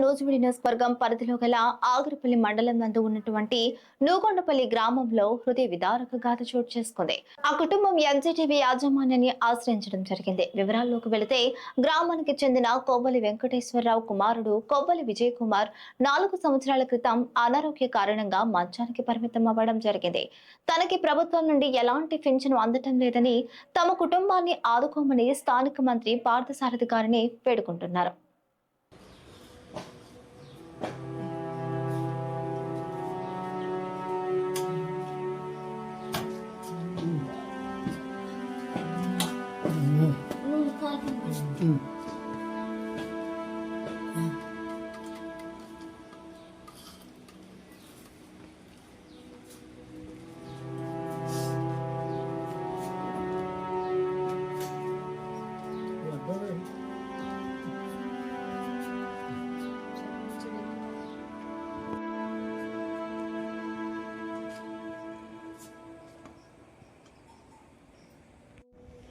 నూజివీడు నియోజకవర్గం పరిధిలో గల ఆగిరిపల్లి మండలం నందు ఉన్నటువంటి నూగొండపల్లి గ్రామంలో హృదయ విదారక గాథ చోటు చేసుకుంది. ఆ కుటుంబం ఎన్సీటీవీ యాజమాన్యాన్ని ఆశ్రయించడం జరిగింది. వివరాల్లోకి వెళితే గ్రామానికి చెందిన కొవ్వలి వెంకటేశ్వరరావు కుమారుడు కొవ్వలి విజయ్ కుమార్ 4 సంవత్సరాల క్రితం అనారోగ్య కారణంగా మంచానికి పరిమితం అవ్వడం జరిగింది. తనకి ప్రభుత్వం నుండి ఎలాంటి పింఛను అందటం లేదని, తమ కుటుంబాన్ని ఆదుకోమని స్థానిక మంత్రి పార్థసారథి గారిని వేడుకుంటున్నారు.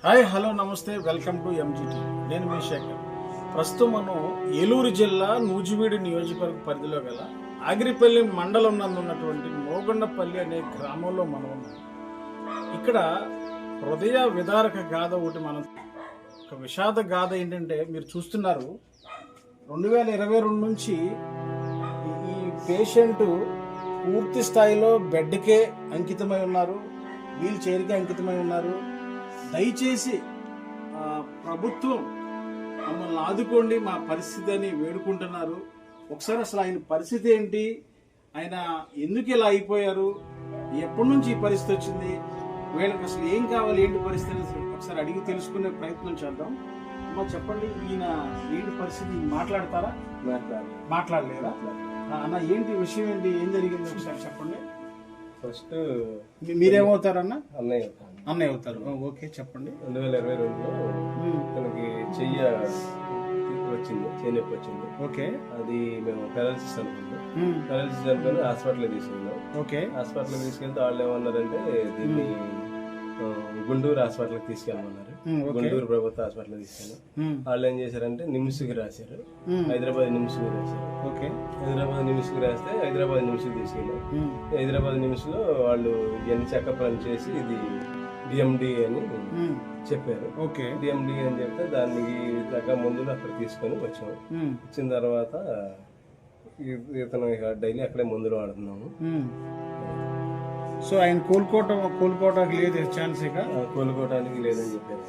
హాయ్ హలో నమస్తే, వెల్కమ్ టు ఎంజీటీ. నేను మీ శేఖర్. ప్రస్తుతం మనం ఏలూరు జిల్లా నూజివీడు నియోజకవర్గ పరిధిలో గల ఆగిరిపల్లి మండలం నందు ఉన్నటువంటి నూగొండపల్లి అనే గ్రామంలో మనం ఉన్నాం. ఇక్కడ హృదయ విదారక గాథ ఒకటి ఒక విషాద గాథ ఏంటంటే, మీరు చూస్తున్నారు 2022 నుంచి ఈ పేషెంట్ పూర్తి స్థాయిలో బెడ్కే అంకితమై ఉన్నారు, వీల్ చైర్కే అంకితమై ఉన్నారు. దయచేసి ప్రభుత్వం మమ్మల్ని ఆదుకోండి, మా పరిస్థితి అని వేడుకుంటున్నారు. ఒకసారి అసలు ఆయన పరిస్థితి ఏంటి, ఆయన ఎందుకు ఇలా అయిపోయారు, ఎప్పటి నుంచి ఈ పరిస్థితి వచ్చింది, వీళ్ళకి అసలు ఏం కావాలి, ఏంటి పరిస్థితి ఒకసారి అడిగి తెలుసుకునే ప్రయత్నం చేద్దాం. అమ్మా చెప్పండి, ఏంటి పరిస్థితి, మాట్లాడతారా? మాట్లాడలేరా? అన్న ఏంటి విషయం, ఏంటి, ఏం జరిగింది ఒకసారి చెప్పండి. ఫస్ట్ మీరేమవుతారన్న? అన్నయ్య అవుతారు. ఓకే చెప్పండి. 2022లో తనకి చెయ్యి నొప్పి వచ్చింది. ఓకే, అది మేము పారాలిసిస్ అనుకుని హాస్పిటల్ తీసుకెళ్ళాం. ఓకే, హాస్పిటల్ తీసుకెళ్తే వాళ్ళు ఏమన్నారంటే దీన్ని గుంటూరు హాస్పిటల్కి తీసుకెళ్ళమన్నారు. గుంటూరు ప్రభుత్వ హాస్పిటల్ తీసుకెళ్ళాం. వాళ్ళు ఏం చేశారంటే నిమ్స్కి రాశారు, హైదరాబాద్ నిమ్స్కి రాశారు. ఓకే, హైదరాబాద్ నిమ్స్కి రాస్తే హైదరాబాద్ నిమ్స్కి తీసుకెళ్ళాం. హైదరాబాద్ నిమ్స్ లో వాళ్ళు ఇవన్నీ చెకప్ అని చేసి ఇది డిఎండి అని చెప్పారు. ఓకే, డిఎండి అని చెప్తే దానికి తగ్గ మందులు అక్కడ తీసుకొని వచ్చాము. వచ్చిన తర్వాత ఇతను డైలీ అక్కడే మందులు వాడుతున్నాము. సో ఆయన కోలుకోవడానికి లేదు ఛాన్స్, కోలుకోవడానికి లేదని చెప్పారు.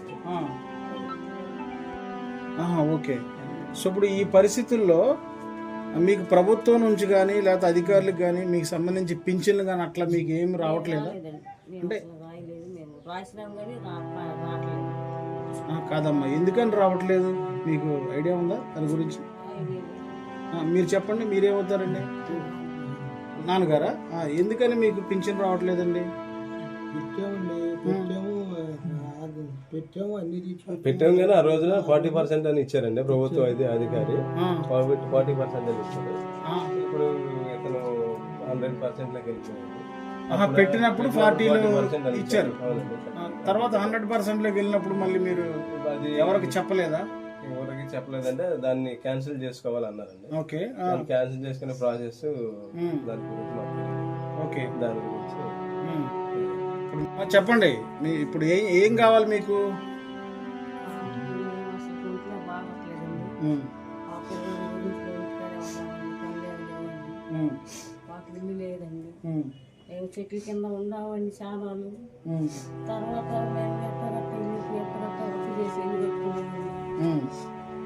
ఓకే, సో ఇప్పుడు ఈ పరిస్థితుల్లో మీకు ప్రభుత్వం నుంచి కానీ లేకపోతే అధికారులకు కానీ మీకు సంబంధించి పింఛన్లు కానీ అట్లా మీకు ఏమి రావట్లేదా? అంటే కాదమ్మా, ఎందుకని రావట్లేదు మీకు ఐడియా ఉందా దాని గురించి? మీరు చెప్పండి, మీరేమవుతారండి? నాన్నగారా? ఎందుకని మీకు పింఛన్ రావట్లేదండి? పెట్టాము కానీ ఆ రోజున 40% అని ఇచ్చారండి ప్రభుత్వం అధికారి. 40% అని ఇచ్చారు. ఇప్పుడు ఇతను 100% లోకి వెళ్ళిపోయాడు. పెట్టినప్పుడు 40% ఇచ్చారు, తర్వాత 100% లోకి వెళ్ళినప్పుడు మళ్ళీ మీరు ఎవరికి చెప్పలేదా? ఎవరికి చెప్పలేదంటే దాన్ని క్యాన్సిల్ చేసుకోవాలన్నారండి. ఓకే, క్యాన్సిల్ చేసుకునే ప్రాసెస్ దాని గురించి మాకు తెలియదు. ఓకే, దాని గురించి చెప్పండి. ఇప్పుడు ఏం కావాలి మీకు? చెట్ల కింద ఉండవండి చాలాలు. తర్వాత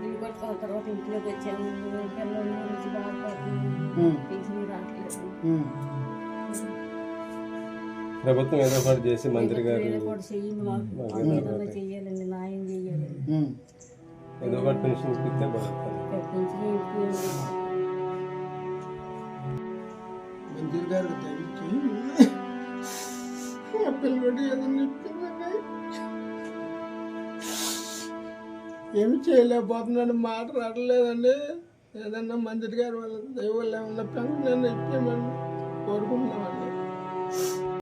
ఇల్లు కట్టుకున్న తర్వాత ఇంట్లోకి వచ్చాము. పిల్లల నుంచి బాధపడుతున్నాము, పెన్షన్ రావట్లేదు. ప్రభుత్వం ఏదో ఒకటి చేసి మంత్రి గారు చెయ్యాలండి, న్యాయం చెయ్యాలి. ఏదో ఒకటి పెన్షన్ ఇప్పిస్తే బాగుంటుంది. మంత్రి గారు పిల్లలు ఏదన్నా ఏమి చేయలేకపోతున్నాను, మాట రావట్లేదండి. ఏదన్నా మంత్రి గారు వాళ్ళ దైవాళ్ళు ఏమన్నా పెన్షన్ ఇప్పించమని కోరుకుంటున్నామండి.